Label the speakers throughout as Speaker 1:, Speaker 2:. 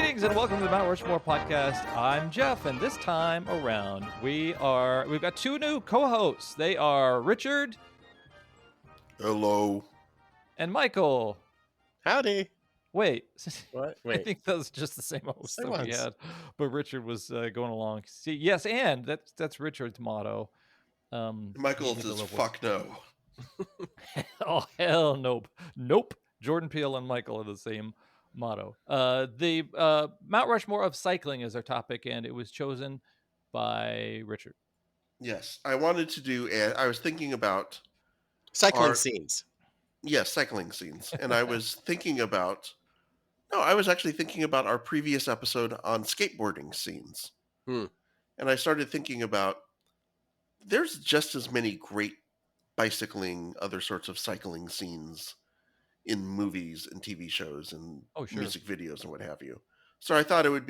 Speaker 1: Greetings and welcome to the Mount Rushmore podcast. I'm Jeff, and this time around we've got two new co-hosts. They are Richard
Speaker 2: Hello.
Speaker 1: and Michael.
Speaker 3: Howdy.
Speaker 1: Wait,
Speaker 3: What?
Speaker 1: I
Speaker 3: Wait.
Speaker 1: think that was just the same host
Speaker 3: Same
Speaker 1: that we
Speaker 3: ones.
Speaker 1: had, but Richard was going along. See, yes, and that's Richard's motto.
Speaker 2: Michael says, fuck no.
Speaker 1: Oh hell, nope. Jordan Peele and Michael are the same motto. The Mount Rushmore of cycling is our topic, and it was chosen by Richard.
Speaker 2: Yes, I wanted to do, I was thinking about
Speaker 3: Cycling scenes.
Speaker 2: Yes, cycling scenes. And I was thinking about, I was actually thinking about our previous episode on skateboarding scenes. And I started thinking about, there's just as many great bicycling, other sorts of cycling scenes in movies and TV shows and music videos and what have you. So I thought it had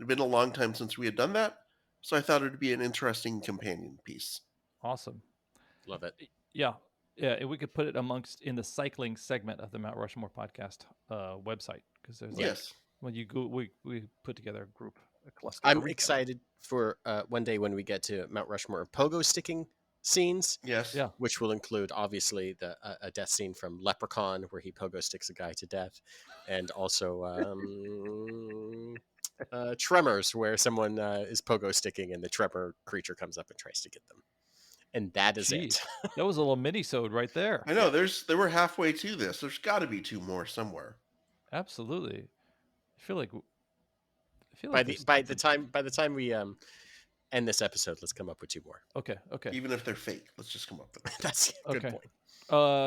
Speaker 2: been a long time since we had done that. So I thought it would be an interesting companion piece.
Speaker 1: Awesome.
Speaker 3: Love it.
Speaker 1: Yeah. And we could put it in the cycling segment of the Mount Rushmore podcast website, because there's when you go, we put together a group, a cluster.
Speaker 3: I'm excited for one day when we get to Mount Rushmore of pogo sticking scenes.
Speaker 2: Yes.
Speaker 1: Yeah.
Speaker 3: Which will include obviously a death scene from Leprechaun where he pogo sticks a guy to death, and also Tremors where someone is pogo sticking and the tremor creature comes up and tries to get them. And that is it.
Speaker 1: That was a little mini-sode right there.
Speaker 2: I know. They were halfway to this. There's got to be two more somewhere.
Speaker 1: Absolutely. I feel like
Speaker 3: by the time we end this episode, let's come up with two more.
Speaker 1: Okay.
Speaker 2: Even if they're fake, let's just come up with it.
Speaker 3: That's a good point.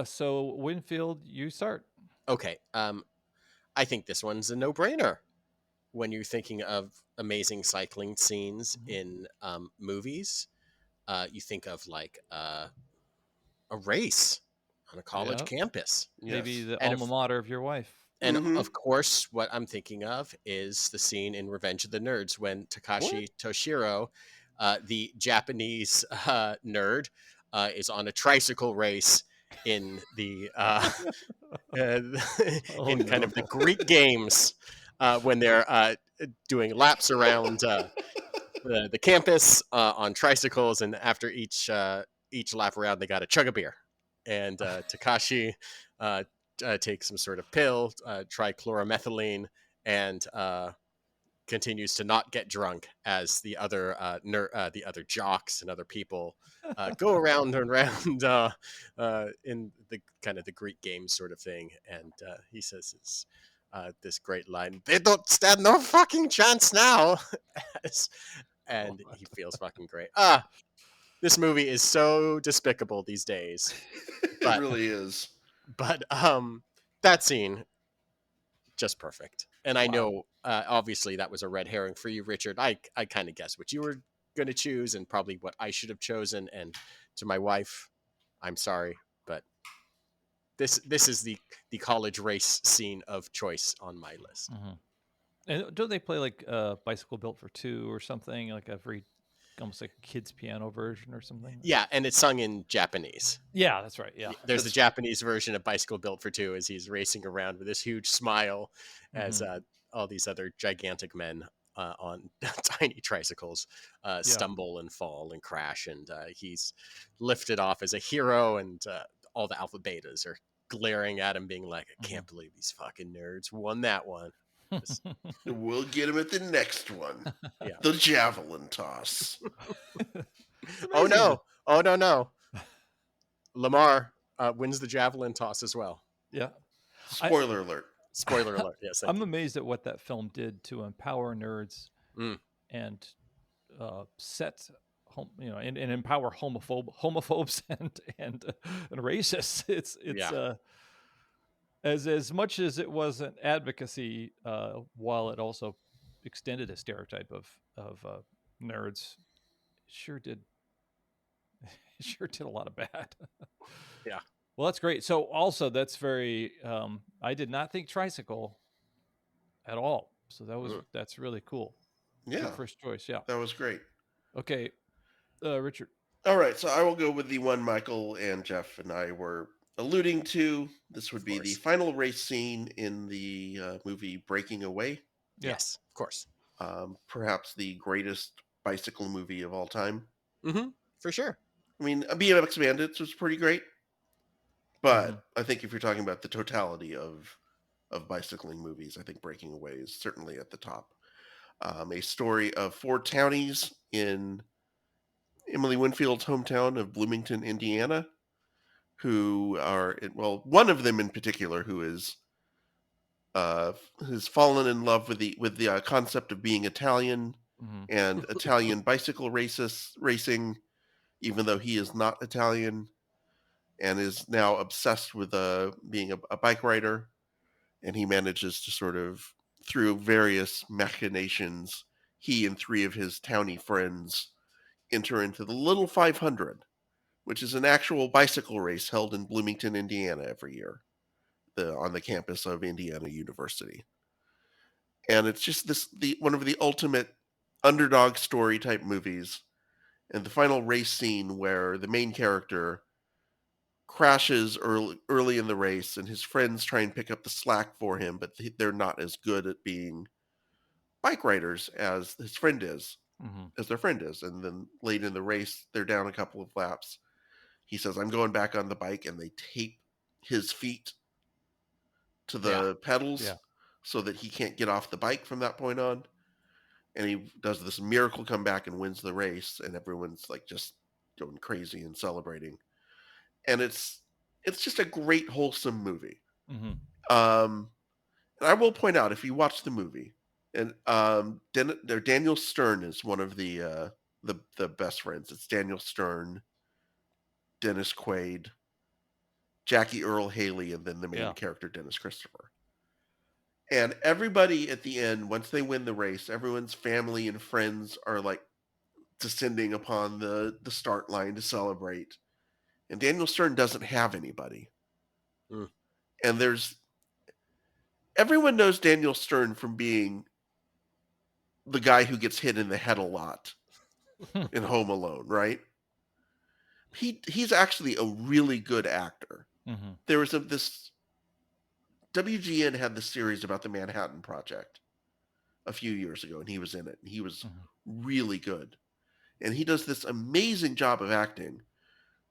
Speaker 1: So Winfield, you start.
Speaker 3: Okay. I think this one's a no-brainer. When you're thinking of amazing cycling scenes in movies, you think of like a race on a college campus.
Speaker 1: Maybe the alma mater of your wife.
Speaker 3: And of course, what I'm thinking of is the scene in Revenge of the Nerds when Takashi Toshiro, the Japanese nerd, is on a tricycle race in the kind of the Greek games when they're doing laps around the campus on tricycles, and after each lap around, they got to chug a beer, and Takashi takes some sort of pill, trichloromethylene, and continues to not get drunk as the other jocks and other people go around and around in the kind of the Greek game sort of thing. And he says this great line, "They don't stand no fucking chance now," and he feels fucking great. This movie is so despicable these days.
Speaker 2: It really is.
Speaker 3: But that scene, just perfect. And I know, obviously, that was a red herring for you, Richard. I kind of guessed what you were going to choose and probably what I should have chosen. And to my wife, I'm sorry, but this is the college race scene of choice on my list.
Speaker 1: Mm-hmm. And don't they play like Bicycle Built for Two or something, like almost like a kid's piano version or something?
Speaker 3: Yeah, and it's sung in Japanese.
Speaker 1: Yeah, that's right. Yeah,
Speaker 3: there's the Japanese version of Bicycle Built for Two as he's racing around with this huge smile as all these other gigantic men on tiny tricycles stumble and fall and crash, and he's lifted off as a hero, and all the alpha betas are glaring at him being like, I can't believe these fucking nerds won that one.
Speaker 2: We'll get him at the next one. The javelin toss.
Speaker 3: Oh no. Lamar wins the javelin toss as well.
Speaker 1: Yeah.
Speaker 2: Spoiler alert.
Speaker 3: Spoiler alert. Yes.
Speaker 1: I'm amazed at what that film did to empower nerds and set and empower homophobes and racists. It's as much as it was an advocacy, while it also extended a stereotype of nerds, it sure did a lot of bad.
Speaker 3: Yeah.
Speaker 1: Well, that's great. So also that's very, I did not think tricycle at all. So that's really cool.
Speaker 2: Yeah.
Speaker 1: Good first choice. Yeah.
Speaker 2: That was great.
Speaker 1: Okay. Richard.
Speaker 2: All right. So I will go with the one Michael and Jeff and I were alluding to. This would be the final race scene in the movie Breaking Away.
Speaker 1: Yeah.
Speaker 3: Yes, of course.
Speaker 2: Perhaps the greatest bicycle movie of all time.
Speaker 3: For sure.
Speaker 2: I mean, BMX Bandits was pretty great,
Speaker 1: Hmm.
Speaker 2: but I think if you're talking about the totality of bicycling movies, I think Breaking Away is certainly at the top. A story of four townies in Emily Winfield's hometown of Bloomington, Indiana, who are well, one of them in particular who is has fallen in love with the concept of being Italian
Speaker 1: Hmm.
Speaker 2: and Italian bicycle racing, even though he is not Italian, and is now obsessed with being a bike rider. And he manages to sort of, through various machinations, he and three of his townie friends enter into the Little 500, which is an actual bicycle race held in Bloomington, Indiana every year, on the campus of Indiana University. And it's just the one of the ultimate underdog story type movies. And the final race scene where the main character crashes early in the race, and his friends try and pick up the slack for him, but they're not as good at being bike riders
Speaker 1: Hmm.
Speaker 2: as their friend is. And then late in the race, they're down a couple of laps. He says, "I'm going back on the bike," and they tape his feet to
Speaker 3: Yeah.
Speaker 2: the pedals
Speaker 1: Yeah.
Speaker 2: so that he can't get off the bike from that point on. And he does this miracle comeback and wins the race, and everyone's like just going crazy and celebrating. And it's just a great wholesome movie.
Speaker 1: Hmm.
Speaker 2: Um, and I will point out, if you watch the movie, and Daniel Stern is one of the best friends. It's Daniel Stern, Dennis Quaid, Jackie Earl Haley, and then the main
Speaker 1: Yeah.
Speaker 2: character Dennis Christopher. And everybody at the end, once they win the race, everyone's family and friends are like descending upon the start line to celebrate. And Daniel Stern doesn't have anybody.
Speaker 3: Mm.
Speaker 2: And everyone knows Daniel Stern from being the guy who gets hit in the head a lot in Home Alone, right? He's actually a really good actor.
Speaker 1: Hmm.
Speaker 2: There was this WGN had this series about the Manhattan Project a few years ago, and he was in it, and he was
Speaker 1: Hmm.
Speaker 2: really good. And he does this amazing job of acting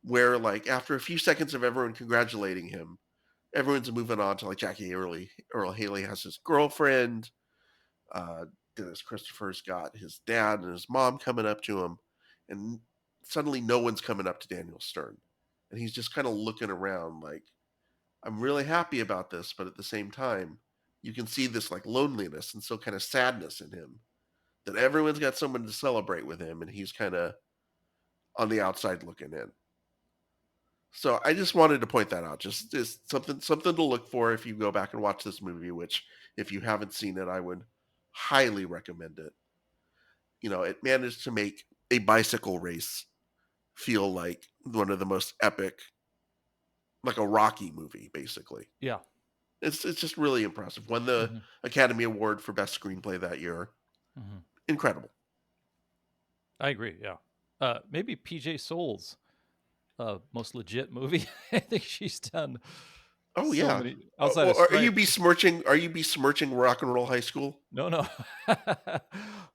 Speaker 2: where, like, after a few seconds of everyone congratulating him, everyone's moving on to, like, Earl Haley has his girlfriend. Dennis Christopher's got his dad and his mom coming up to him, and suddenly no one's coming up to Daniel Stern, and he's just kind of looking around like, I'm really happy about this, but at the same time, you can see this like loneliness and so kind of sadness in him that everyone's got someone to celebrate with him, and he's kind of on the outside looking in. So I just wanted to point that out. Just something to look for if you go back and watch this movie. Which, if you haven't seen it, I would highly recommend it. It managed to make a bicycle race feel like one of the most epic, like a Rocky movie, basically.
Speaker 1: Yeah.
Speaker 2: It's just really impressive. Won the
Speaker 1: Hmm.
Speaker 2: Academy Award for Best Screenplay that year.
Speaker 1: Hmm.
Speaker 2: Incredible.
Speaker 1: I agree. Yeah. Maybe PJ Souls, most legit movie. I think she's done
Speaker 2: Oh
Speaker 1: so
Speaker 2: yeah.
Speaker 1: many outside of
Speaker 2: Well, are you
Speaker 1: Stripes.
Speaker 2: besmirching? Are you besmirching Rock and Roll High School?
Speaker 1: No, no.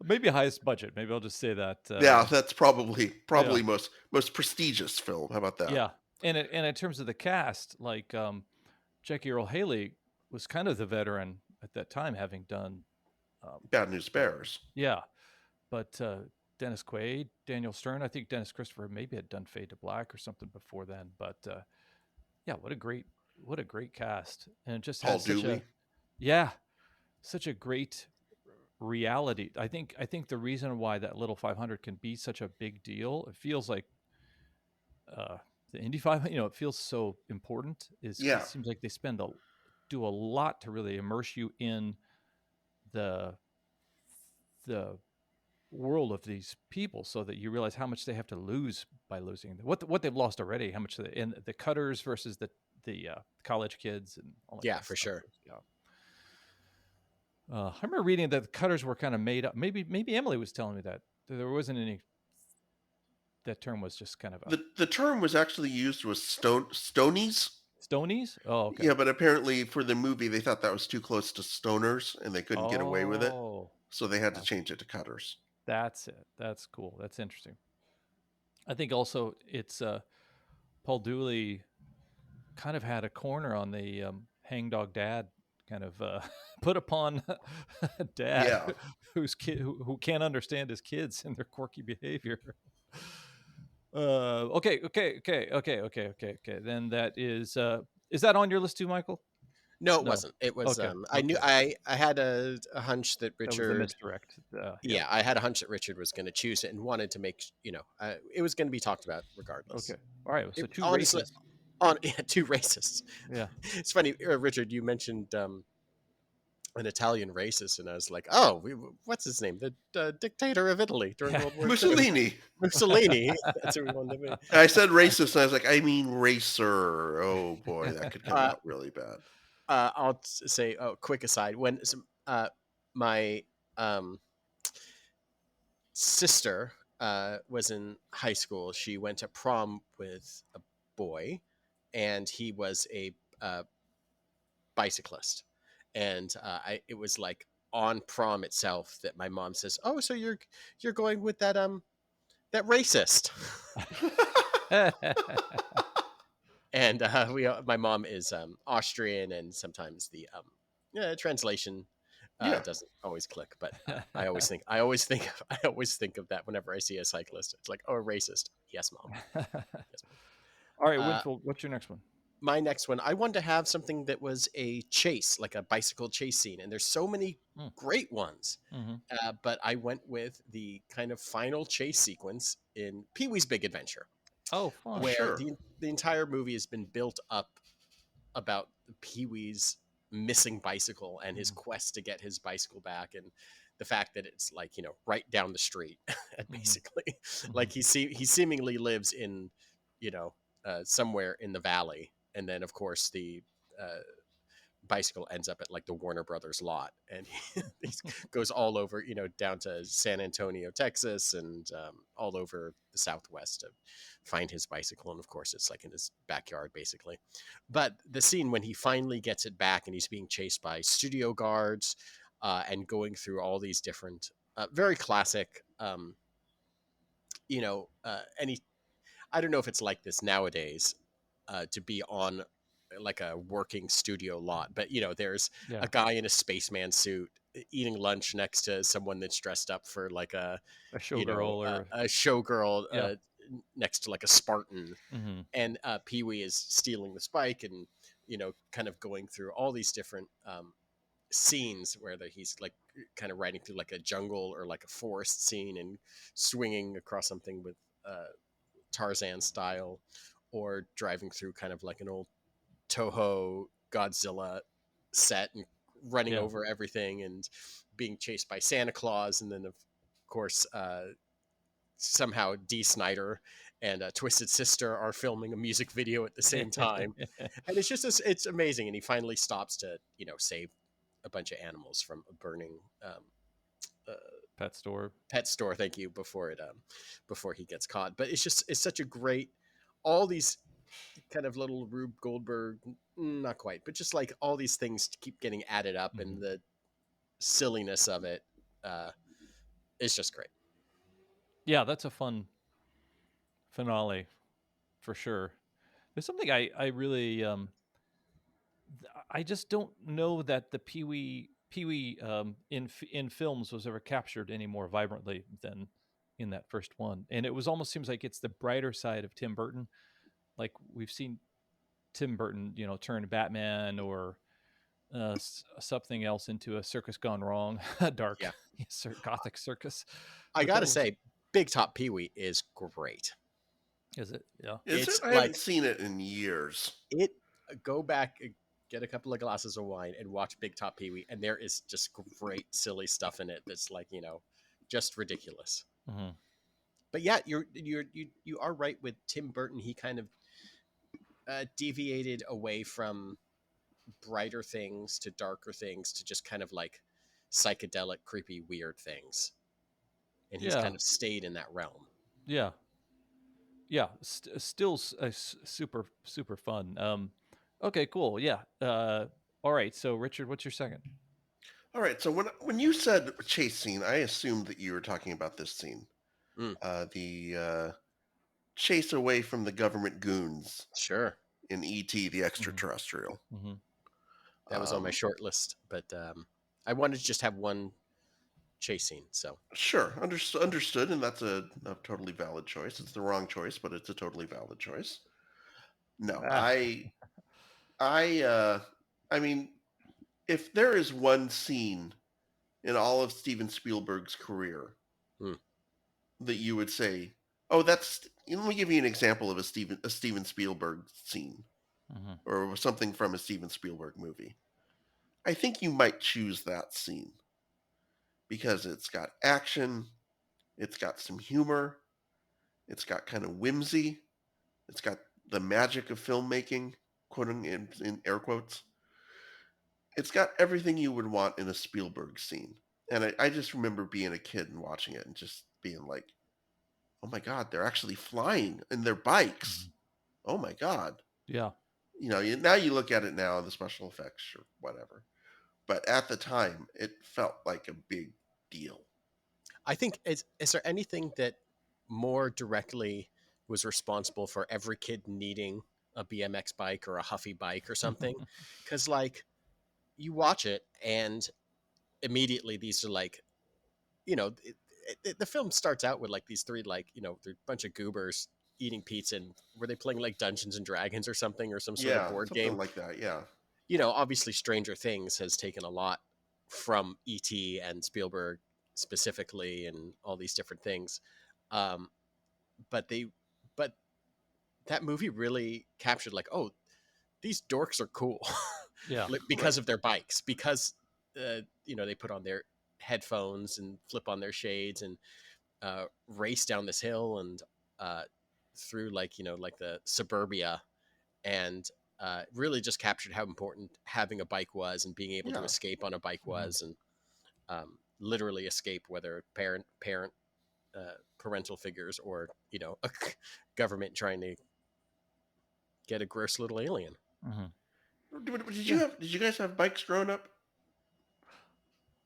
Speaker 1: Maybe highest budget. Maybe I'll just say that.
Speaker 2: Yeah, that's probably
Speaker 1: Yeah,
Speaker 2: most prestigious film. How about that?
Speaker 1: yeah. And in terms of the cast, like Jackie Earl Haley was kind of the veteran at that time, having done, um,
Speaker 2: Bad News
Speaker 1: uh,
Speaker 2: Bears.
Speaker 1: yeah. But Dennis Quaid, Daniel Stern, I think Dennis Christopher maybe had done Fade to Black or something before then. But yeah, what a great cast, and it just
Speaker 2: Paul
Speaker 1: has such a
Speaker 2: Dooley.
Speaker 1: yeah, such a great reality. I think the reason why that little 500 can be such a big deal, it feels like uh, the Indy 500, it feels so important. Is it
Speaker 2: Yeah,
Speaker 1: seems like they do a lot to really immerse you in the the world of these people, so that you realize how much they have to lose by losing what they've lost already, how much and the cutters versus the college kids and all that
Speaker 3: Yeah,
Speaker 1: kind of
Speaker 3: for
Speaker 1: stuff.
Speaker 3: sure.
Speaker 1: Yeah. I remember reading that the cutters were kind of made up. Maybe Emily was telling me that there wasn't any. That term was just kind of a
Speaker 2: the term was actually used with stonies,
Speaker 1: Stonies? Oh, okay.
Speaker 2: Yeah, but apparently for the movie, they thought that was too close to stoners and they couldn't get away with it.
Speaker 1: Oh,
Speaker 2: So they had to
Speaker 1: gotcha.
Speaker 2: change it to cutters.
Speaker 1: That's it. That's cool. That's interesting. I think also it's Paul Dooley kind of had a corner on the hangdog dad kind of put upon dad
Speaker 2: Yeah.
Speaker 1: who can't understand his kids and their quirky behavior. Okay. Then that is that on your list too, Michael?
Speaker 3: No, it
Speaker 1: No.
Speaker 3: wasn't. It was
Speaker 1: Okay.
Speaker 3: I knew
Speaker 1: Okay.
Speaker 3: I had a hunch that
Speaker 1: That was the
Speaker 3: Richard.
Speaker 1: misdirect. Yeah.
Speaker 3: Yeah, I had a hunch that Richard was going to choose it and wanted to make it was going to be talked about regardless.
Speaker 1: Okay. All right. So
Speaker 3: It,
Speaker 1: two
Speaker 3: honestly,
Speaker 1: races.
Speaker 3: on yeah, two racists.
Speaker 1: Yeah.
Speaker 3: It's funny, Richard. You mentioned an Italian racist, and I was like, oh, what's his name? The dictator of Italy during
Speaker 1: Yeah.
Speaker 3: World War II.
Speaker 2: Mussolini.
Speaker 3: Mussolini. That's who we wanted to be.
Speaker 2: I said racist, and I was like, I mean racer. Oh boy, that could come
Speaker 3: Uh,
Speaker 2: out really bad.
Speaker 3: I'll say, oh, quick aside. When my sister was in high school, she went to prom with a boy, and he was a bicyclist. And it was like on prom itself that my mom says, "Oh, so you're going with that racist?" And my mom is Austrian, and sometimes the translation
Speaker 2: Yeah.
Speaker 3: doesn't always click. But I always think of that whenever I see a cyclist. It's like, oh, a racist. Yes, mom. Yes, mom.
Speaker 1: All right,
Speaker 3: Uh,
Speaker 1: Winfield, what's your next one?
Speaker 3: my next one, I wanted to have something that was a chase, like a bicycle chase scene, and there's so many
Speaker 1: Mm.
Speaker 3: great ones.
Speaker 1: Mm-hmm.
Speaker 3: But I went with the kind of final chase sequence in Pee-wee's Big Adventure,
Speaker 1: Oh, fun.
Speaker 3: where
Speaker 2: Sure.
Speaker 3: the entire movie has been built up about Pee-wee's missing bicycle and his quest to get his bicycle back, and the fact that it's like right down the street, basically. Like he seemingly lives in somewhere in the valley, and then of course the uh, bicycle ends up at like the Warner Brothers lot, and he goes all over, down to San Antonio, Texas, and all over the Southwest to find his bicycle. And of course, it's like in his backyard, basically. But the scene when he finally gets it back and he's being chased by studio guards and going through all these different, very classic, any. I don't know if it's like this nowadays to be on like a working studio lot, but there's
Speaker 1: Yeah.
Speaker 3: a guy in a spaceman suit eating lunch next to someone that's dressed up for like
Speaker 1: A showgirl or
Speaker 3: a showgirl
Speaker 1: yeah.
Speaker 3: next to like a Spartan,
Speaker 1: Mm-hmm.
Speaker 3: and Pee-wee is stealing the spike and kind of going through all these different scenes where he's like kind of riding through like a jungle or like a forest scene and swinging across something with Tarzan style, or driving through kind of like an old Toho Godzilla set and running
Speaker 1: Yeah.
Speaker 3: over everything and being chased by Santa Claus, and then of course somehow Dee Snider and Twisted Sister are filming a music video at the same time, and it's just it's amazing. And he finally stops to save a bunch of animals from a burning uh,
Speaker 1: Pet store.
Speaker 3: pet store. Thank you. Before he gets caught, but it's such a great, all these kind of little Rube Goldberg, not quite, but just like all these things keep getting added up,
Speaker 1: Mm-hmm.
Speaker 3: and the silliness of it is just great.
Speaker 1: Yeah, that's a fun finale for sure. There's something I really I just don't know that the Pee-wee in films was ever captured any more vibrantly than in that first one. And it was almost seems like it's the brighter side of Tim Burton. Like we've seen Tim Burton, turn Batman or something else into a circus gone wrong, dark
Speaker 3: Yeah,
Speaker 1: gothic circus.
Speaker 3: I
Speaker 1: But
Speaker 3: gotta
Speaker 1: that was
Speaker 3: say, Big Top Pee-wee is great.
Speaker 1: is it? Yeah.
Speaker 2: Is it?
Speaker 3: It's
Speaker 2: I haven't
Speaker 3: like
Speaker 2: seen it in years.
Speaker 3: it. Go back, get a couple of glasses of wine, and watch Big Top Pee-wee, and there is just great silly stuff in it that's like just ridiculous.
Speaker 1: Mm-hmm.
Speaker 3: But yeah, you are right with Tim Burton. He kind of deviated away from brighter things to darker things to just kind of like psychedelic, creepy, weird things, and he's
Speaker 1: Yeah.
Speaker 3: kind of stayed in that realm.
Speaker 1: Yeah. Yeah. Still super super fun. Okay, cool. Yeah. All right. So, Richard, what's your second?
Speaker 2: All right. So when you said chase scene, I assumed that you were talking about this scene,
Speaker 3: Mm,
Speaker 2: the chase away from the government goons
Speaker 3: sure.
Speaker 2: in E.T. the
Speaker 1: Mm-hmm.
Speaker 2: Extraterrestrial.
Speaker 1: Mm-hmm.
Speaker 3: That was on my
Speaker 2: Um,
Speaker 3: short list, but I wanted to just have one chase scene. So
Speaker 2: sure, understood, and that's a totally valid choice. It's the wrong choice, but it's a totally valid choice. No,
Speaker 1: Ah.
Speaker 2: I, I mean, if there is one scene in all of Steven Spielberg's career
Speaker 3: mm,
Speaker 2: that you would say, "Oh, that's," let me give you an example of a Steven Spielberg scene
Speaker 1: Mm-hmm.
Speaker 2: or something from a Steven Spielberg movie. I think you might choose that scene because it's got action, it's got some humor, it's got kind of whimsy, it's got the magic of filmmaking, quoting in air quotes. It's got everything you would want in a Spielberg scene. And I just remember being a kid and watching it and just being like, oh my God, they're actually flying in their bikes.
Speaker 1: Mm-hmm.
Speaker 2: Oh my God.
Speaker 1: Yeah.
Speaker 2: Now you look at it now, the special effects or whatever. But at the time, it felt like a big deal.
Speaker 3: I think is there anything that more directly was responsible for every kid needing a BMX bike or a Huffy bike or something? Because like you watch it and immediately these are like the film starts out with like these three they're a bunch of goobers eating pizza and were they playing like Dungeons and Dragons or something or some sort of
Speaker 2: Yeah,
Speaker 3: board
Speaker 2: something
Speaker 3: game?
Speaker 2: like that. Yeah.
Speaker 3: Obviously Stranger Things has taken a lot from ET and Spielberg specifically and all these different things. Um, but they but that movie really captured like, oh, these dorks are cool
Speaker 1: Yeah.
Speaker 3: because
Speaker 2: Right.
Speaker 3: of their bikes, because they put on their headphones and flip on their shades and race down this hill and uh, through like the suburbia and really just captured how important having a bike was and being able to
Speaker 2: Yeah.
Speaker 3: escape on a bike
Speaker 1: Mm-hmm.
Speaker 3: was and literally escape whether parental figures or a government trying to get a gross little alien.
Speaker 1: Mm-hmm.
Speaker 3: Yeah.
Speaker 2: Did you guys have bikes growing up?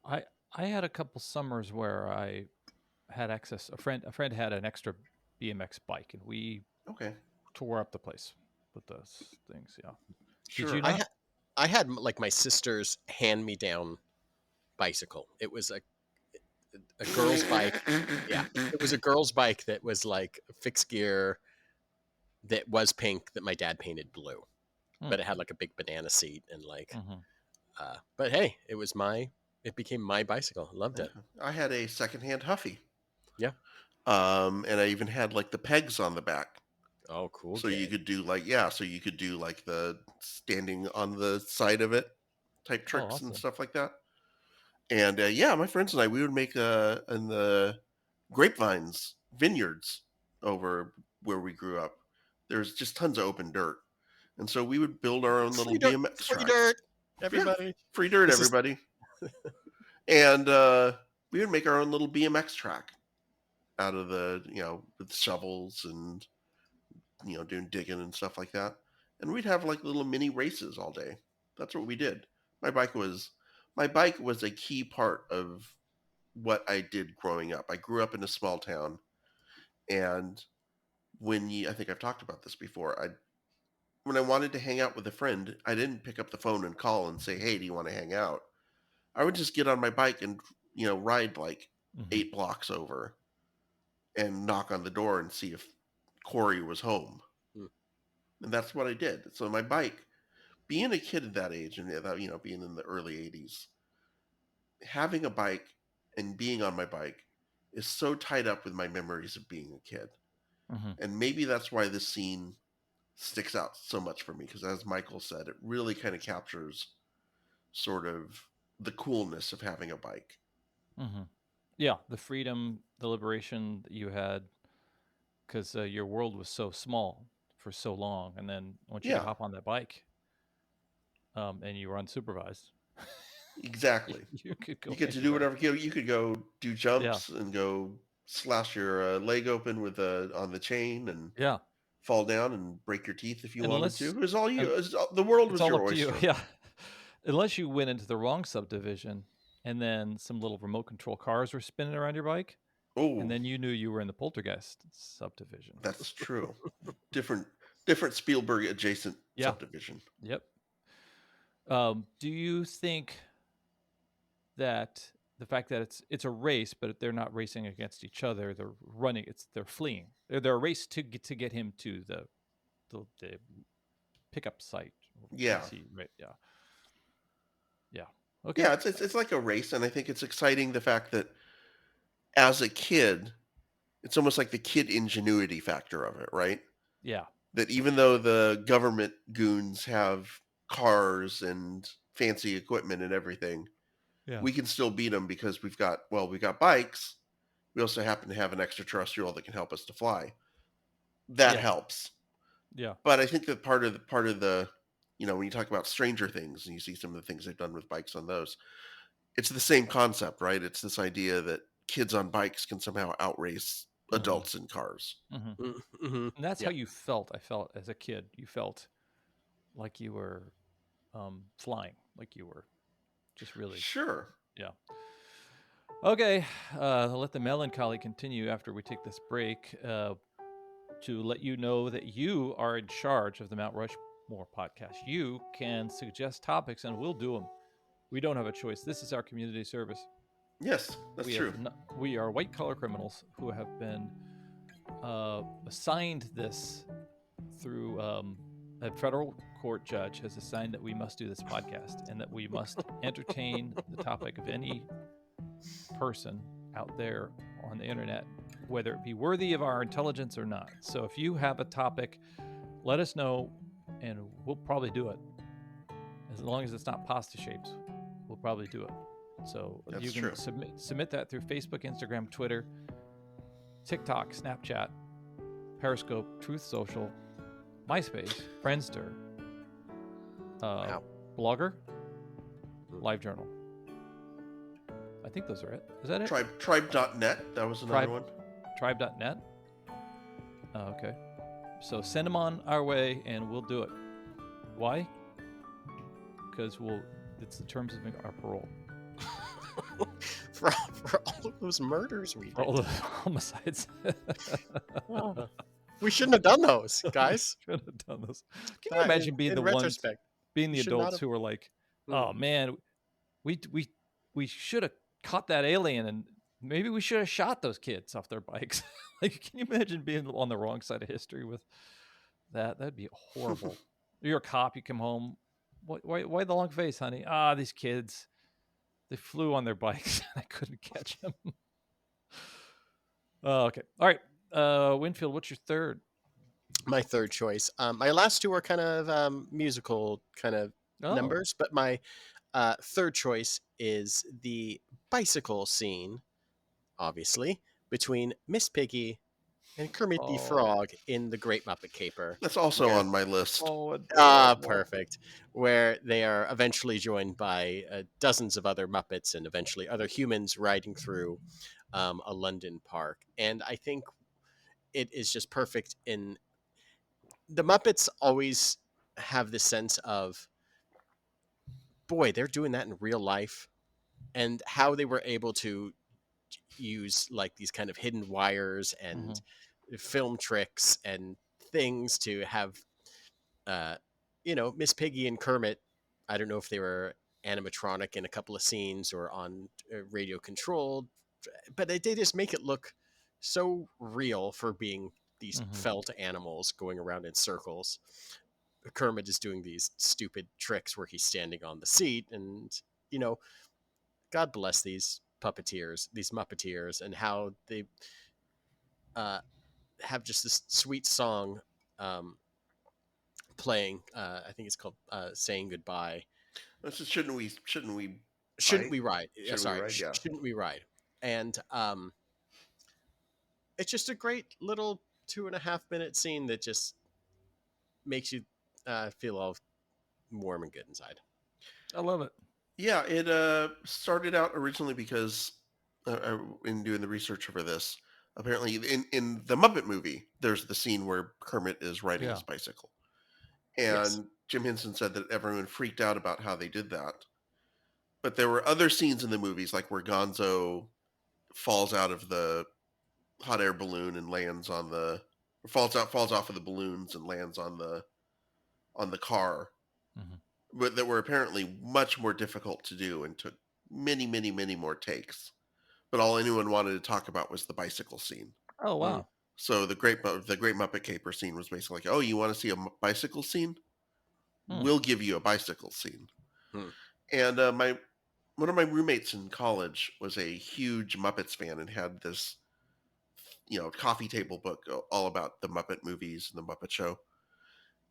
Speaker 1: I I had a couple summers where I had access. A friend had an extra BMX bike, and we
Speaker 2: Okay.
Speaker 1: tore up the place with those things. Yeah. Did you
Speaker 2: Sure.
Speaker 3: I
Speaker 1: not?
Speaker 3: had I had like my sister's hand me down bicycle. It was a girl's bike. Yeah, it was a girl's bike that was like fixed gear that was pink that my dad painted blue,
Speaker 1: Hmm.
Speaker 3: but it had like a big banana seat and like.
Speaker 1: Mm-hmm.
Speaker 3: But hey, it became my bicycle. Loved
Speaker 2: Yeah.
Speaker 3: it.
Speaker 2: I had a secondhand Huffy.
Speaker 3: Yeah.
Speaker 2: And I even had like the pegs on the back.
Speaker 3: Oh, cool
Speaker 2: So you
Speaker 3: kid.
Speaker 2: could do so you could do like the standing on the side of it type
Speaker 1: Oh,
Speaker 2: tricks and
Speaker 1: awesome.
Speaker 2: stuff like that. And yeah, my friends and I, we would make in the grapevines vineyards over where we grew up. There's just tons of open dirt. And so we would build our own little
Speaker 3: Free dirt.
Speaker 2: BMX
Speaker 3: Free
Speaker 2: tracks.
Speaker 3: dirt.
Speaker 2: Yeah,
Speaker 3: Everybody.
Speaker 2: free dirt,
Speaker 3: This is
Speaker 2: everybody. And we would make our own little BMX track out of with shovels and doing digging and stuff like that. And we'd have like little mini races all day. That's what we did. My bike was my bike was a key part of what I did growing up. I grew up in a small town, and I think I've talked about this before. When I wanted to hang out with a friend, I didn't pick up the phone and call and say, "Hey, do you want to hang out?" I would just get on my bike and ride like
Speaker 1: Mm-hmm.
Speaker 2: 8 blocks over and knock on the door and see if Corey was home.
Speaker 3: hmm,
Speaker 2: And that's what I did. So my bike, being a kid at that age and that, being in the early 80s, having a bike and being on my bike is so tied up with my memories of being a kid.
Speaker 1: Mm-hmm.
Speaker 2: And maybe that's why this scene sticks out so much for me because as Michael said, it really kind of captures sort of the coolness of having a bike.
Speaker 1: Mm-hmm. Yeah, the freedom, the liberation that you had, because your world was so small for so long, and then once you could
Speaker 2: Yeah,
Speaker 1: hop on that bike, and you were unsupervised,
Speaker 2: exactly.
Speaker 1: you could
Speaker 2: You
Speaker 1: go
Speaker 2: get to do
Speaker 1: anywhere.
Speaker 2: whatever you could go do
Speaker 1: Yeah.
Speaker 2: jumps and go slash your leg open with on the chain and
Speaker 1: Yeah.
Speaker 2: fall down and break your teeth if you wanted
Speaker 1: Unless
Speaker 2: to. It was all you.
Speaker 1: un-
Speaker 2: The world
Speaker 1: it's
Speaker 2: was
Speaker 1: all
Speaker 2: your
Speaker 1: up to you.
Speaker 2: oyster.
Speaker 1: Yeah. Unless you went into the wrong subdivision and then some little remote control cars were spinning around your bike, and
Speaker 2: Oh,
Speaker 1: then you knew you were in the poltergeist subdivision.
Speaker 2: that's true. Different Spielberg adjacent
Speaker 1: Yeah.
Speaker 2: subdivision.
Speaker 1: Yep. Do you think that the fact that it's a race, but they're not racing against each other, they're running, they're fleeing. They're a race to get him to the pickup site or
Speaker 2: Yeah.
Speaker 1: PC, right? Yeah. Yeah. Okay.
Speaker 2: Yeah, it's like a race, and I think it's exciting the fact that as a kid, it's almost like the kid ingenuity factor of it, right?
Speaker 1: Yeah.
Speaker 2: That even though the government goons have cars and fancy equipment and everything,
Speaker 1: Yeah.
Speaker 2: we can still beat them because we've got bikes. We also happen to have an extraterrestrial that can help us to fly. That
Speaker 1: Yeah.
Speaker 2: helps.
Speaker 1: Yeah.
Speaker 2: But I think that part of the when you talk about Stranger Things and you see some of the things they've done with bikes on those, it's the same concept, right? It's this idea that kids on bikes can somehow outrace
Speaker 1: Mm-hmm.
Speaker 2: adults in cars.
Speaker 1: Mm-hmm.
Speaker 3: Mm-hmm.
Speaker 1: And that's how
Speaker 3: Yeah.
Speaker 1: you felt. I felt as a kid. You felt like you were flying, like you were just really,
Speaker 2: Sure.
Speaker 1: yeah. Okay, I'll let the melancholy continue after we take this break to let you know that you are in charge of the Mount Rushmore podcast. You can suggest topics and we'll do them. We don't have a choice. This is our community service.
Speaker 2: Yes, that's true.
Speaker 1: We are white collar criminals who have been assigned this through a federal court judge has assigned that we must do this podcast and that we must entertain the topic of any person out there on the internet, whether it be worthy of our intelligence or not. So if you have a topic, let us know and we'll probably do it. As long as it's not pasta shapes, we'll probably do it. So
Speaker 2: That's
Speaker 1: you can
Speaker 2: true.
Speaker 1: submit that through Facebook, Instagram, Twitter, TikTok, Snapchat, Periscope, Truth Social, MySpace, Friendster,
Speaker 3: Wow.
Speaker 1: Blogger, LiveJournal. I think those are it. Is that it?
Speaker 2: Tribe.net, that was another one.
Speaker 1: Tribe.net. Okay. So send them on our way and we'll do it. Why? Because it's the terms of our parole.
Speaker 3: for all of those murders we
Speaker 1: For all
Speaker 3: did.
Speaker 1: the homicides.
Speaker 3: We shouldn't have done those, guys.
Speaker 1: Should have done this. Can you imagine being
Speaker 3: in
Speaker 1: the ones,
Speaker 3: retrospect,
Speaker 1: being the
Speaker 3: should not
Speaker 1: adults
Speaker 3: have-
Speaker 1: who were like, "Oh man, we should have caught that alien, and maybe we should have shot those kids off their bikes." Like, can you imagine being on the wrong side of history with that? That'd be horrible. You're a cop. You come home. Why the long face, honey? These kids. They flew on their bikes. I couldn't catch them. Okay. All right. Winfield, what's your third?
Speaker 3: My third choice. My last two are kind of musical kind of numbers, but my third choice is the bicycle scene, obviously, between Miss Piggy and Kermit the Frog in The Great Muppet Caper.
Speaker 2: That's also on my list.
Speaker 3: Perfect. Where they are eventually joined by dozens of other Muppets and eventually other humans riding through a London park. And I think it is just perfect in the Muppets always have this sense of, boy, they're doing that in real life, and how they were able to use like these kind of hidden wires and film tricks and things to have Miss Piggy and Kermit. I don't know if they were animatronic in a couple of scenes or on radio controlled, but they just make it look so real for being these felt animals going around in circles. Kermit is doing these stupid tricks where he's standing on the seat, and God bless these puppeteers, these Muppeteers, and how they have just this sweet song playing. I think it's called "Saying Goodbye."
Speaker 2: This is shouldn't we
Speaker 3: Shouldn't we ride?
Speaker 2: Shouldn't we ride? Yeah.
Speaker 3: Shouldn't we ride? And it's just a great little 2.5-minute scene that just makes you feel all warm and good inside.
Speaker 1: I love it.
Speaker 2: Yeah, it started out originally because in doing the research for this, Apparently, in the Muppet movie, there's the scene where Kermit is riding
Speaker 1: Yeah.
Speaker 2: his bicycle,
Speaker 3: Yes.
Speaker 2: and Jim Henson said that everyone freaked out about how they did that. But there were other scenes in the movies, like where Gonzo falls out of the hot air balloon and lands on the falls off of the balloons and lands on the car,
Speaker 1: Mhm.
Speaker 2: but that were apparently much more difficult to do and took many more takes. But all anyone wanted to talk about was the bicycle scene.
Speaker 1: Oh,
Speaker 3: Mm,
Speaker 1: wow.
Speaker 2: So the Great Muppet Caper scene was basically like, oh, you want to see a bicycle scene?
Speaker 1: Hmm.
Speaker 2: We'll give you a bicycle scene.
Speaker 3: mm.
Speaker 2: And my one of my roommates in college was a huge Muppets fan and had this coffee table book all about the Muppet movies and the Muppet Show.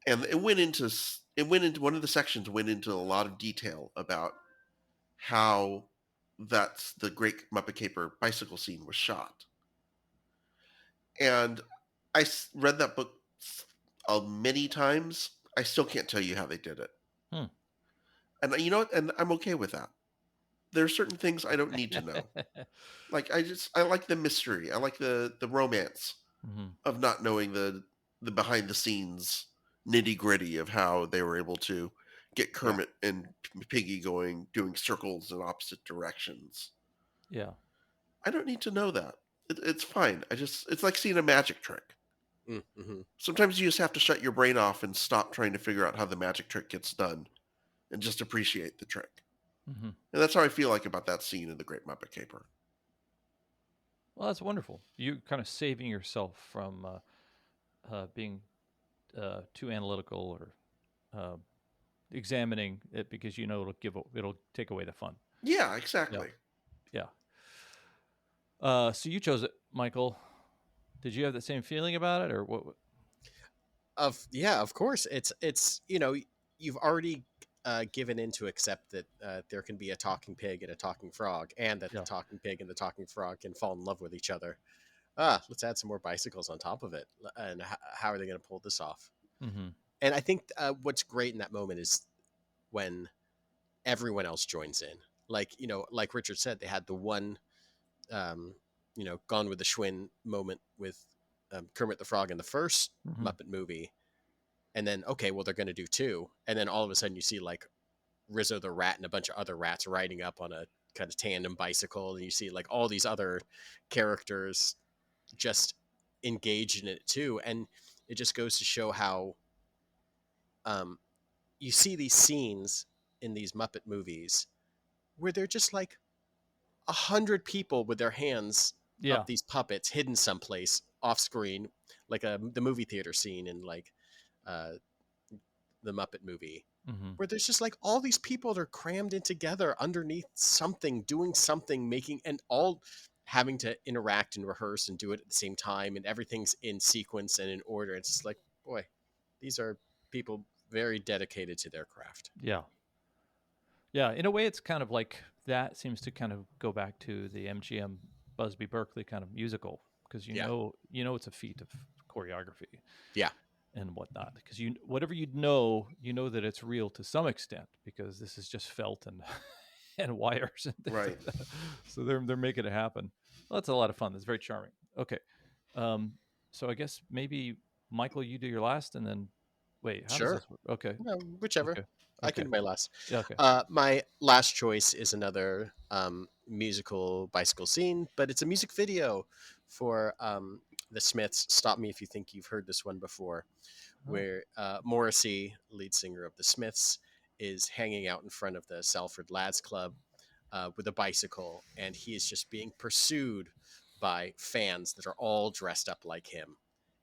Speaker 2: And it went into one of the sections went into a lot of detail about how that's the Great Muppet Caper bicycle scene was shot. And read that book many times. I still can't tell you how they did it.
Speaker 1: Hmm.
Speaker 2: And you know what? And I'm okay with that. There are certain things I don't need to know. Like I like the mystery. I like the romance
Speaker 1: Mhm.
Speaker 2: of not knowing the behind the scenes nitty gritty of how they were able to get
Speaker 3: Yeah.
Speaker 2: Kermit and Piggy doing circles in opposite directions.
Speaker 1: Yeah.
Speaker 2: I don't need to know that. It's fine. It's like seeing a magic trick.
Speaker 3: Mm-hmm.
Speaker 2: Sometimes you just have to shut your brain off and stop trying to figure out how the magic trick gets done and just appreciate the trick.
Speaker 1: Mhm.
Speaker 2: And that's how I feel like about that scene in The Great Muppet Caper.
Speaker 1: Well, that's wonderful. You kind of saving yourself from being too analytical or uh, examining it because you know it'll take away the fun.
Speaker 2: Yeah,
Speaker 1: Yeah.
Speaker 2: exactly.
Speaker 1: Yeah. So you chose it, Michael. Did you have the same feeling about it, or what?
Speaker 3: Of course. It's you've already given in to accept that there can be a talking pig and a talking frog, and that the
Speaker 1: Yeah.
Speaker 3: talking pig and the talking frog can fall in love with each other. Let's add some more bicycles on top of it. And how are they going to pull this off?
Speaker 1: Mm-hmm.
Speaker 3: And I think what's great in that moment is when everyone else joins in. Like, like Richard said, they had the one, um, Gone with the Schwinn moment with Kermit the Frog in the first
Speaker 1: Mm-hmm.
Speaker 3: Muppet movie. And then, okay, well, they're going to do two. And then all of a sudden you see like Rizzo the Rat and a bunch of other rats riding up on a kind of tandem bicycle. And you see like all these other characters just engaged in it too. And it just goes to show how um, you see these scenes in these Muppet movies where they're just like 100 people with their hands
Speaker 1: Yeah.
Speaker 3: up these puppets hidden someplace off screen, like the movie theater scene in like uh, the Muppet movie,
Speaker 1: Mm-hmm.
Speaker 3: where there's just like all these people that are crammed in together underneath something, doing something, making and all having to interact and rehearse and do it at the same time, and everything's in sequence and in order. It's just like, boy, these are people very dedicated to their craft.
Speaker 1: Yeah. Yeah. In a way, it's kind of like that seems to kind of go back to the MGM Busby Berkeley kind of musical because
Speaker 3: Yeah,
Speaker 1: it's a feat of choreography
Speaker 3: yeah,
Speaker 1: and whatnot because whatever you know that it's real to some extent because this is just felt and and wires and things
Speaker 2: Right.
Speaker 1: like that. So they're making it happen. Well, that's a lot of fun. That's very charming. Okay, um, so I guess maybe Michael, you do your last, and then wait, how does
Speaker 3: sure.
Speaker 1: this work? Okay,
Speaker 3: No, whichever.
Speaker 1: okay,
Speaker 3: I can
Speaker 1: okay,
Speaker 3: do my last.
Speaker 1: yeah, okay.
Speaker 3: My last choice is another musical bicycle scene, but it's a music video for the Smiths. Stop me if you think you've heard this one before,
Speaker 1: Oh,
Speaker 3: where Morrissey, lead singer of the Smiths, is hanging out in front of the Salford Lads Club with a bicycle, and he is just being pursued by fans that are all dressed up like him.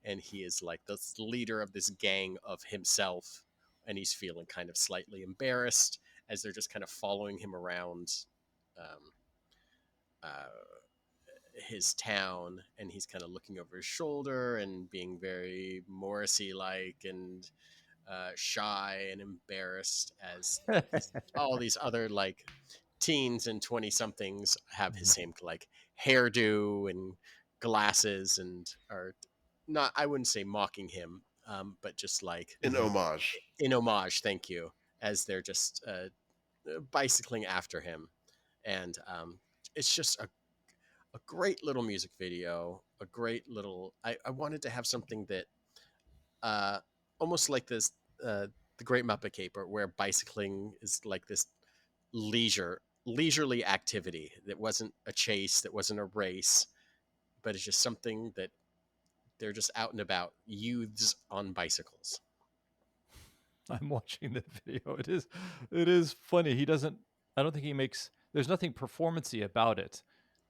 Speaker 3: And he is like the leader of this gang of himself, and he's feeling kind of slightly embarrassed as they're just kind of following him around um, uh, his town, and he's kind of looking over his shoulder and being very Morrissey like and shy and embarrassed as all these other like teens and 20 somethings have his
Speaker 1: mhm.
Speaker 3: same like hairdo and glasses and are not, I wouldn't say mocking him, but just like
Speaker 2: An
Speaker 1: Mhm.
Speaker 2: homage.
Speaker 3: in homage, thank you, as they're just bicycling after him. And it's just a great little music video, a great little. I wanted to have something that uh, almost like this, the Great Muppet Caper, where bicycling is like this leisurely activity that wasn't a chase, that wasn't a race, but it's just something that they're just out and about, youths on bicycles.
Speaker 1: I'm watching the video. It is funny. He doesn't. I don't think he makes. There's nothing performancy about it.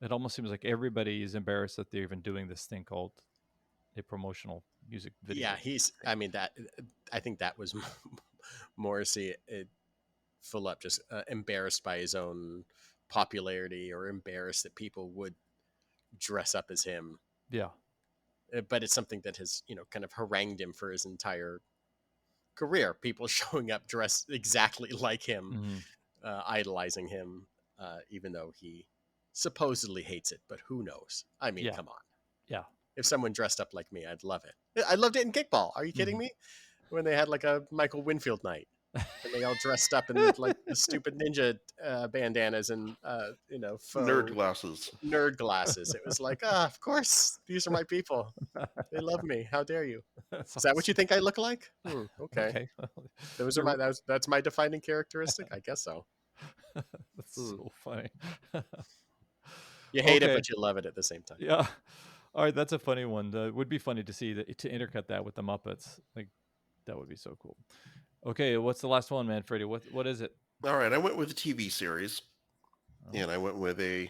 Speaker 1: It almost seems like everybody is embarrassed that they're even doing this thing called a promotional music
Speaker 3: Yeah,
Speaker 1: video.
Speaker 3: he's. I mean that. I think that was Morrissey full up, just embarrassed by his own popularity, or embarrassed that people would dress up as him.
Speaker 1: Yeah.
Speaker 3: But it's something that has, kind of harangued him for his entire career. People showing up dressed exactly like him,
Speaker 1: Mm-hmm.
Speaker 3: Idolizing him, even though he supposedly hates it. But who knows? I mean,
Speaker 1: Yeah.
Speaker 3: come on.
Speaker 1: Yeah.
Speaker 3: If someone dressed up like me, I'd love it. I loved it in kickball. Are you kidding me? When they had like a Michael Winfield night, and they all dressed up in like the stupid ninja bandanas and
Speaker 2: Nerd
Speaker 3: faux
Speaker 2: glasses.
Speaker 3: nerd glasses. It was like, of course, these are my people. They love me. How dare you?
Speaker 1: That's
Speaker 3: Is that what
Speaker 1: awesome.
Speaker 3: you think I look like? Okay.
Speaker 1: Okay.
Speaker 3: Those are that's my defining characteristic. I guess so.
Speaker 1: That's so funny.
Speaker 3: You hate it,
Speaker 1: Okay.
Speaker 3: but you love it at the same time.
Speaker 1: Yeah. All right. That's a funny one. It would be funny to see to intercut that with the Muppets. Like that would be so cool. Okay. What's the last one, man, Freddie? What is it?
Speaker 2: All right, I went with a TV series,
Speaker 1: Oh,
Speaker 2: and I went with a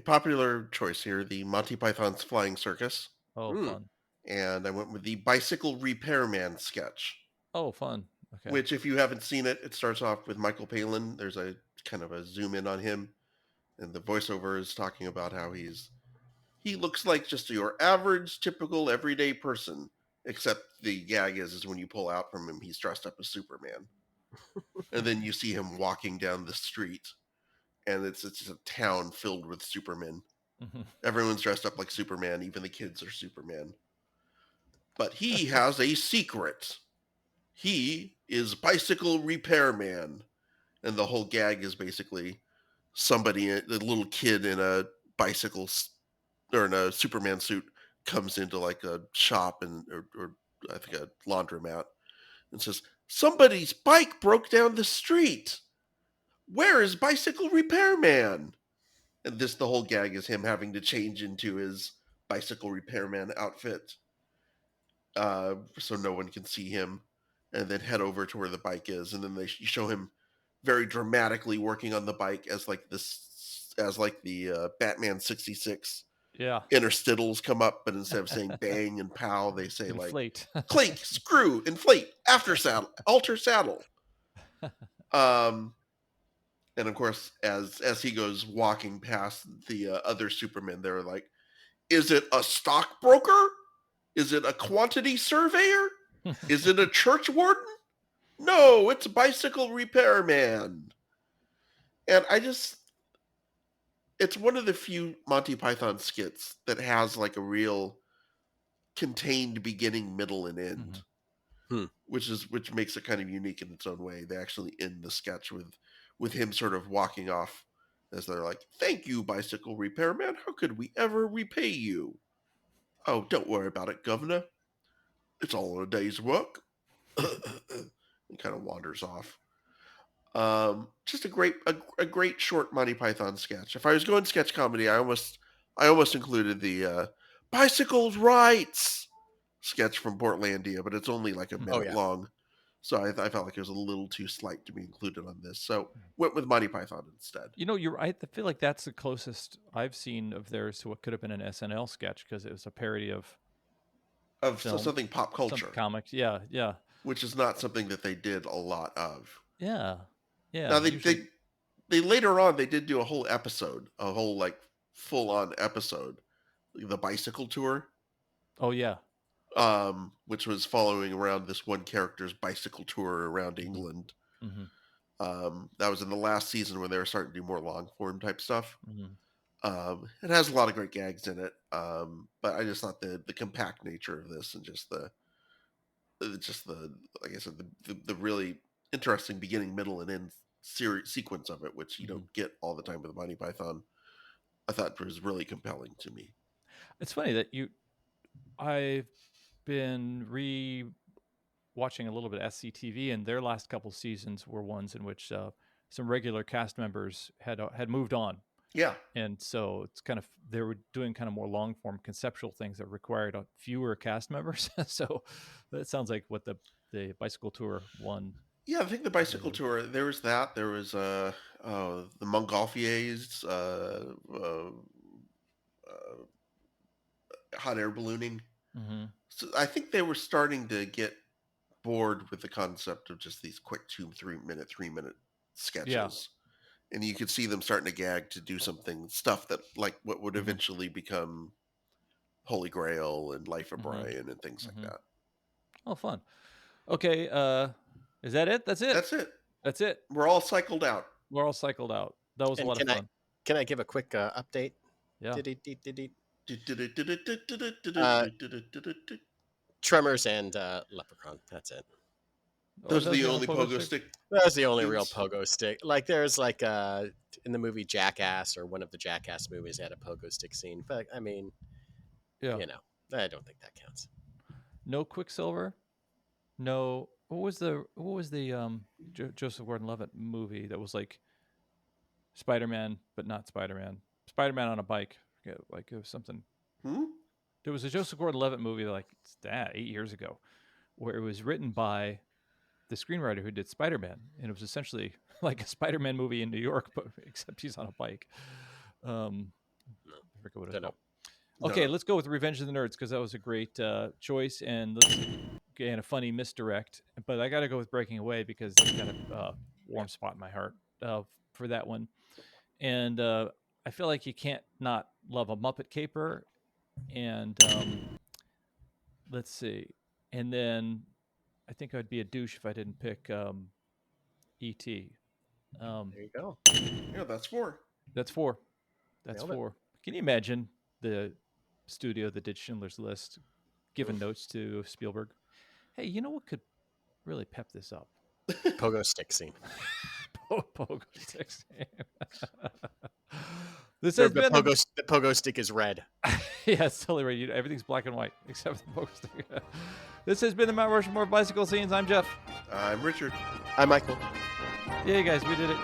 Speaker 2: popular choice here, the Monty Python's Flying Circus,
Speaker 1: oh
Speaker 3: Mm.
Speaker 1: fun.
Speaker 2: and I went with the Bicycle Repairman sketch.
Speaker 1: Oh, fun. Okay.
Speaker 2: Which, if you haven't seen it, it starts off with Michael Palin. There's a kind of a zoom in on him, and the voiceover is talking about how he looks like just your average, typical, everyday person. Except the gag is when you pull out from him, he's dressed up as Superman, and then you see him walking down the street, and it's a town filled with Supermen.
Speaker 1: Mhm.
Speaker 2: Everyone's dressed up like Superman, even the kids are Superman. But he has a secret. He is Bicycle Repairman. And the whole gag is basically somebody, the little kid in a bicycle or in a Superman suit, comes into like a shop or I think a laundromat and says, "Somebody's bike broke down the street. Where is Bicycle Repairman?" And the whole gag is him having to change into his bicycle repairman outfit, so no one can see him, and then head over to where the bike is, and then you show him very dramatically working on the bike as like the Batman 66
Speaker 1: Yeah.
Speaker 2: interstittals come up, but instead of saying bang and pow, they say like
Speaker 1: Inflate.
Speaker 2: clink, screw, inflate, after saddle, alter saddle. And of course, as he goes walking past the other Supermen, they're like, "Is it a stockbroker? Is it a quantity surveyor? Is it a church warden? No, it's a bicycle repairman." And it's one of the few Monty Python skits that has like a real contained beginning, middle, and end, which makes it kind of unique in its own way. They actually end the sketch with him sort of walking off as they're like, "Thank you, bicycle repairman. How could we ever repay you?" "Oh, don't worry about it, governor. It's all in a day's work." And kind of wanders off. Just a great short Monty Python sketch. If I was going sketch comedy, I almost included the bicycles rights sketch from Portlandia, but it's only like a minute
Speaker 3: yeah.
Speaker 2: long, so I felt like it was a little too slight to be included on this. So went with Monty Python instead.
Speaker 1: I feel like that's the closest I've seen of theirs to what could have been an SNL sketch because it was a parody of film,
Speaker 2: Something pop
Speaker 1: some
Speaker 2: culture,
Speaker 1: comics. Yeah, yeah,
Speaker 2: which is not something that they did a lot of.
Speaker 1: yeah,
Speaker 2: Now
Speaker 1: yeah.
Speaker 2: they
Speaker 1: Usually,
Speaker 2: they they later on they did do a whole episode, a whole like full on episode, the bicycle tour,
Speaker 1: oh yeah.
Speaker 2: which was following around this one character's bicycle tour around
Speaker 1: Hmm.
Speaker 2: England.
Speaker 1: Hmm.
Speaker 2: That was in the last season when they were starting to do more long form type stuff.
Speaker 1: Hmm.
Speaker 2: It has a lot of great gags in it, but I just thought the compact nature of this and just the like I said the really interesting beginning, middle, and end sequence of it, which you
Speaker 1: Hmm.
Speaker 2: don't get all the time with Monty Python. I thought was really compelling to me.
Speaker 1: It's funny that I've been watching a little bit of SCTV, and their last couple seasons were ones in which some regular cast members had moved on,
Speaker 2: Yeah.
Speaker 1: and so it's kind of they were doing kind of more long form conceptual things that required fewer cast members. So that sounds like what the bicycle tour one.
Speaker 2: Yeah, I think the bicycle tour. There was that. There was the Montgolfiers, hot air ballooning.
Speaker 1: Mm-hmm.
Speaker 2: So I think they were starting to get bored with the concept of just these quick 3 minute sketches. And you could see them starting to gag to do stuff that like what would eventually become Holy Grail and Life of Brian and things like that.
Speaker 1: Oh, fun. Okay, is that it? That's it.
Speaker 2: That's it.
Speaker 1: That's it.
Speaker 2: We're all cycled out.
Speaker 1: We're all cycled out. That was a lot of fun.
Speaker 3: Can I give a quick update?
Speaker 1: Yeah.
Speaker 3: Tremors and Leprechaun. That's it.
Speaker 2: Those are the only pogo stick.
Speaker 3: That's the only real pogo stick. Like there's like in the movie Jackass or one of the Jackass movies they had a pogo stick scene. But I mean,
Speaker 1: yeah,
Speaker 3: you know, I don't think that counts.
Speaker 1: No Quicksilver. No. What was the Joseph Gordon-Levitt movie that was like Spider-Man but not Spider-Man? Spider-Man on a bike. Like it was something. There was a Joseph Gordon-Levitt movie like 8 years ago where it was written by the screenwriter who did Spider-Man, and it was essentially like a Spider-Man movie in New York, but except he's on a bike. I forget what it's called. Okay, let's go with Revenge of the Nerds because that was a great choice, and let's get a funny misdirect. But I got to go with Breaking Away because it's got a warm spot in my heart for that one. And I feel like you can't not love a Muppet Caper. And let's see. And then I think I'd be a douche if I didn't pick E.T.
Speaker 3: There you go.
Speaker 2: Yeah, that's 4.
Speaker 1: That's 4. That's 4. Can you imagine the studio that did Schindler's List giving notes to Spielberg? Hey, you know what could really pep this up?
Speaker 3: Pogo stick scene.
Speaker 1: Pogo stick scene. This has been
Speaker 3: the pogo stick is red.
Speaker 1: Yeah, it's totally right. Everything's black and white except for the pogo stick. This has been the Mount Rushmore Bicycle Scenes. I'm Jeff.
Speaker 2: I'm Richard.
Speaker 3: I'm Michael.
Speaker 1: Yeah, you guys, we did it.